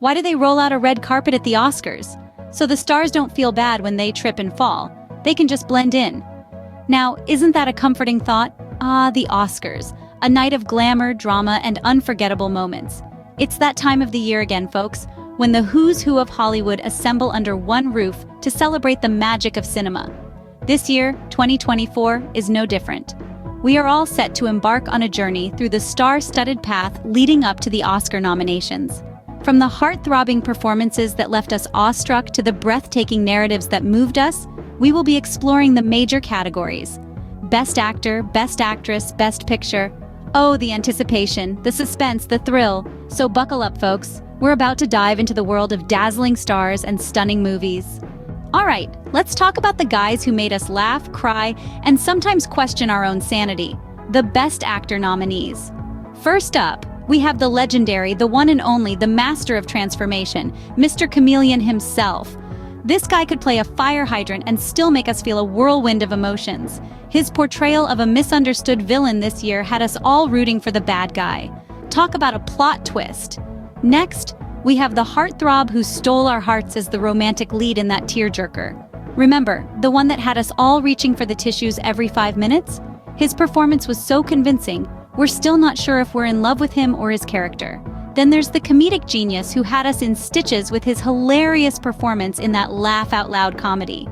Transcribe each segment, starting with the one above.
Why do they roll out a red carpet at the Oscars? So the stars don't feel bad when they trip and fall. They can just blend in. Now, isn't that a comforting thought? Ah, the Oscars. A night of glamour, drama, and unforgettable moments. It's that time of the year again, folks, when the who's who of Hollywood assemble under one roof to celebrate the magic of cinema. This year, 2024, is no different. We are all set to embark on a journey through the star-studded path leading up to the Oscar nominations. From the heart-throbbing performances that left us awestruck to the breathtaking narratives that moved us, we will be exploring the major categories: Best Actor, Best Actress, Best Picture. Oh, the anticipation, the suspense, the thrill. So buckle up, folks. We're about to dive into the world of dazzling stars and stunning movies. All right, let's talk about the guys who made us laugh, cry, and sometimes question our own sanity. The Best Actor nominees. First up, we have the legendary, the one and only, the master of transformation, Mr. Chameleon himself. This guy could play a fire hydrant and still make us feel a whirlwind of emotions. His portrayal of a misunderstood villain this year had us all rooting for the bad guy. Talk about a plot twist. Next, we have the heartthrob who stole our hearts as the romantic lead in that tearjerker. Remember, the one that had us all reaching for the tissues every 5 minutes? His performance was so convincing, we're still not sure if we're in love with him or his character. Then there's the comedic genius who had us in stitches with his hilarious performance in that laugh-out-loud comedy.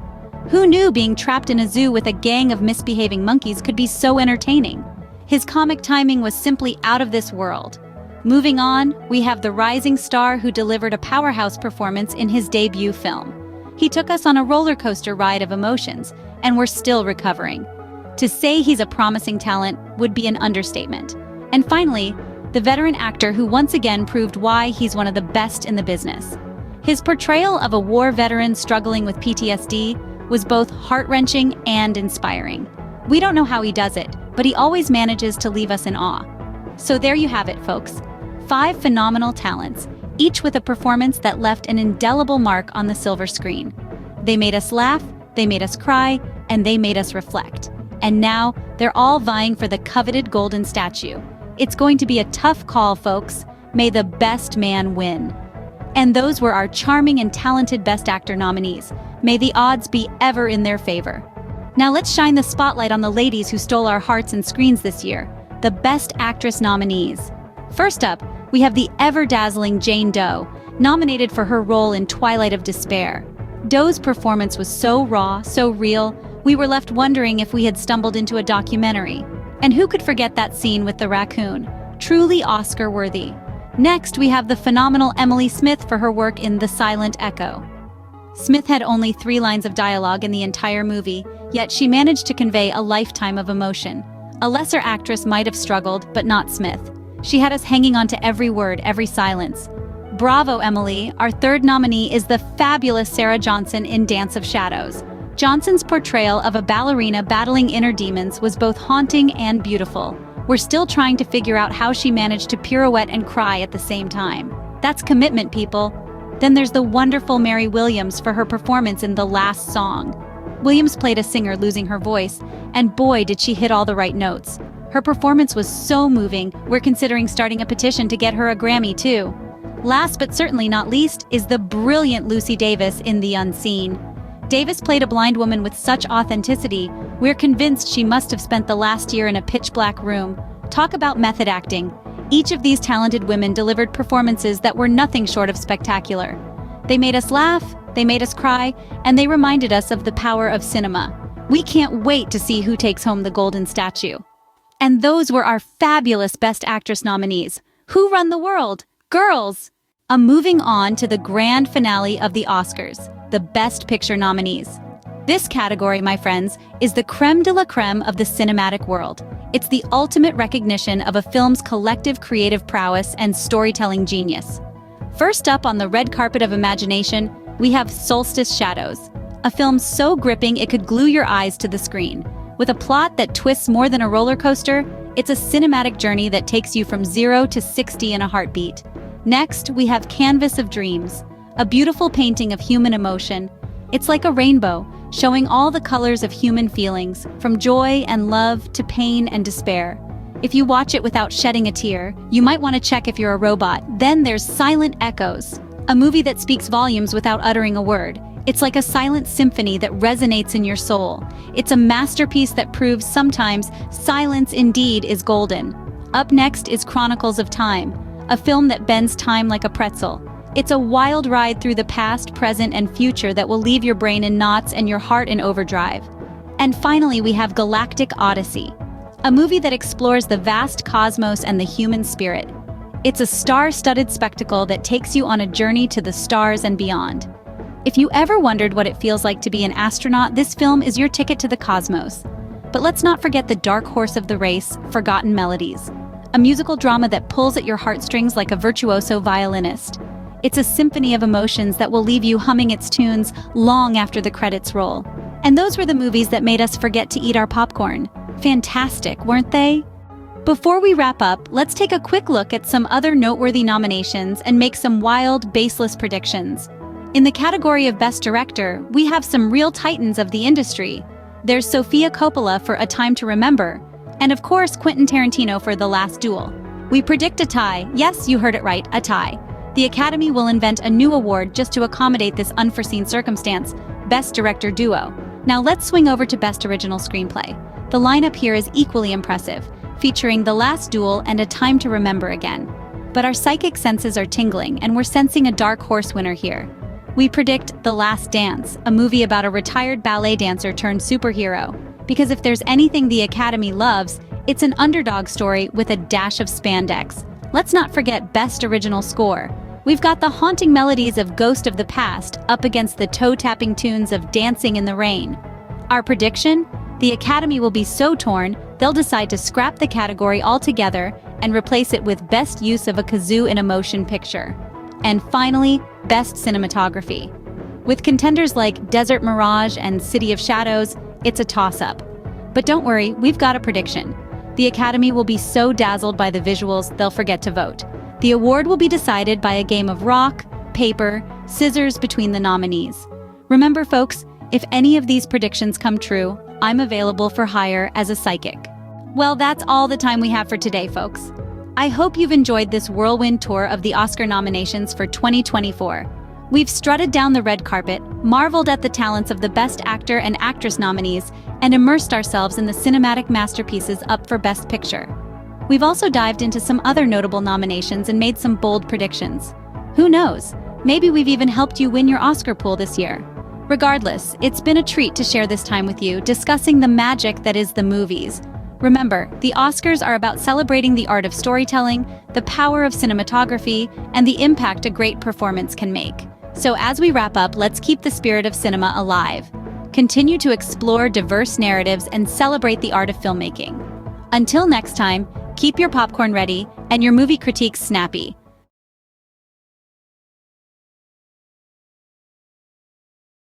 Who knew being trapped in a zoo with a gang of misbehaving monkeys could be so entertaining? His comic timing was simply out of this world. Moving on, we have the rising star who delivered a powerhouse performance in his debut film. He took us on a roller coaster ride of emotions, and we're still recovering. To say he's a promising talent would be an understatement. And finally, the veteran actor who once again proved why he's one of the best in the business. His portrayal of a war veteran struggling with PTSD was both heart-wrenching and inspiring. We don't know how he does it, but he always manages to leave us in awe. So there you have it, folks. 5 phenomenal talents, each with a performance that left an indelible mark on the silver screen. They made us laugh, they made us cry, and they made us reflect. And now, they're all vying for the coveted golden statue. It's going to be a tough call, folks. May the best man win. And those were our charming and talented Best Actor nominees. May the odds be ever in their favor. Now let's shine the spotlight on the ladies who stole our hearts and screens this year, the Best Actress nominees. First up, we have the ever-dazzling Jane Doe, nominated for her role in Twilight of Despair. Doe's performance was so raw, so real, we were left wondering if we had stumbled into a documentary. And who could forget that scene with the raccoon? Truly Oscar-worthy. Next, we have the phenomenal Emily Smith for her work in The Silent Echo. Smith had only 3 lines of dialogue in the entire movie, yet she managed to convey a lifetime of emotion. A lesser actress might have struggled, but not Smith. She had us hanging on to every word, every silence. Bravo, Emily! Our third nominee is the fabulous Sarah Johnson in Dance of Shadows. Johnson's portrayal of a ballerina battling inner demons was both haunting and beautiful. We're still trying to figure out how she managed to pirouette and cry at the same time. That's commitment, people. Then there's the wonderful Mary Williams for her performance in The Last Song. Williams played a singer losing her voice, and boy did she hit all the right notes. Her performance was so moving, we're considering starting a petition to get her a Grammy too. Last but certainly not least is the brilliant Lucy Davis in The Unseen. Davis played a blind woman with such authenticity, we're convinced she must have spent the last year in a pitch-black room. Talk about method acting. Each of these talented women delivered performances that were nothing short of spectacular. They made us laugh, they made us cry, and they reminded us of the power of cinema. We can't wait to see who takes home the golden statue. And those were our fabulous Best Actress nominees. Who run the world? Girls! Moving on to the grand finale of the Oscars, the Best Picture nominees. This category, my friends, is the creme de la creme of the cinematic world. It's the ultimate recognition of a film's collective creative prowess and storytelling genius. First up on the red carpet of imagination, we have Solstice Shadows, a film so gripping it could glue your eyes to the screen. With a plot that twists more than a roller coaster, it's a cinematic journey that takes you from 0 to 60 in a heartbeat. Next, we have Canvas of Dreams, a beautiful painting of human emotion. It's like a rainbow, showing all the colors of human feelings, from joy and love to pain and despair. If you watch it without shedding a tear, you might want to check if you're a robot. Then there's Silent Echoes, A movie that speaks volumes without uttering a word. It's like a silent symphony that resonates in your soul. It's a masterpiece that proves sometimes silence indeed is golden. Up next is Chronicles of Time, a film that bends time like a pretzel. It's a wild ride through the past, present, and future that will leave your brain in knots and your heart in overdrive. And finally, we have Galactic Odyssey, a movie that explores the vast cosmos and the human spirit. It's a star-studded spectacle that takes you on a journey to the stars and beyond. If you ever wondered what it feels like to be an astronaut, this film is your ticket to the cosmos. But let's not forget the dark horse of the race, Forgotten Melodies, a musical drama that pulls at your heartstrings like a virtuoso violinist. It's a symphony of emotions that will leave you humming its tunes long after the credits roll. And those were the movies that made us forget to eat our popcorn. Fantastic, weren't they? Before we wrap up, let's take a quick look at some other noteworthy nominations and make some wild, baseless predictions. In the category of Best Director, we have some real titans of the industry. There's Sofia Coppola for A Time to Remember, and of course Quentin Tarantino for The Last Duel. We predict a tie. Yes, you heard it right, a tie. The Academy will invent a new award just to accommodate this unforeseen circumstance, Best Director Duo. Now let's swing over to Best Original Screenplay. The lineup here is equally impressive, featuring The Last Duel and A Time to Remember again. But our psychic senses are tingling, and we're sensing a dark horse winner here. We predict The Last Dance, a movie about a retired ballet dancer turned superhero. Because if there's anything the Academy loves, it's an underdog story with a dash of spandex. Let's not forget Best Original Score. We've got the haunting melodies of Ghost of the Past up against the toe-tapping tunes of Dancing in the Rain. Our prediction? The Academy will be so torn, they'll decide to scrap the category altogether and replace it with Best Use of a Kazoo in a Motion Picture. And finally, Best Cinematography. With contenders like Desert Mirage and City of Shadows, it's a toss-up. But don't worry, we've got a prediction. The Academy will be so dazzled by the visuals, they'll forget to vote. The award will be decided by a game of rock, paper, scissors between the nominees. Remember, folks, if any of these predictions come true, I'm available for hire as a psychic. Well, that's all the time we have for today, folks. I hope you've enjoyed this whirlwind tour of the Oscar nominations for 2024. We've strutted down the red carpet, marveled at the talents of the Best Actor and Actress nominees, and immersed ourselves in the cinematic masterpieces up for Best Picture. We've also dived into some other notable nominations and made some bold predictions. Who knows? Maybe we've even helped you win your Oscar pool this year. Regardless, it's been a treat to share this time with you, discussing the magic that is the movies. Remember, the Oscars are about celebrating the art of storytelling, the power of cinematography, and the impact a great performance can make. So as we wrap up, let's keep the spirit of cinema alive. Continue to explore diverse narratives and celebrate the art of filmmaking. Until next time, keep your popcorn ready and your movie critiques snappy.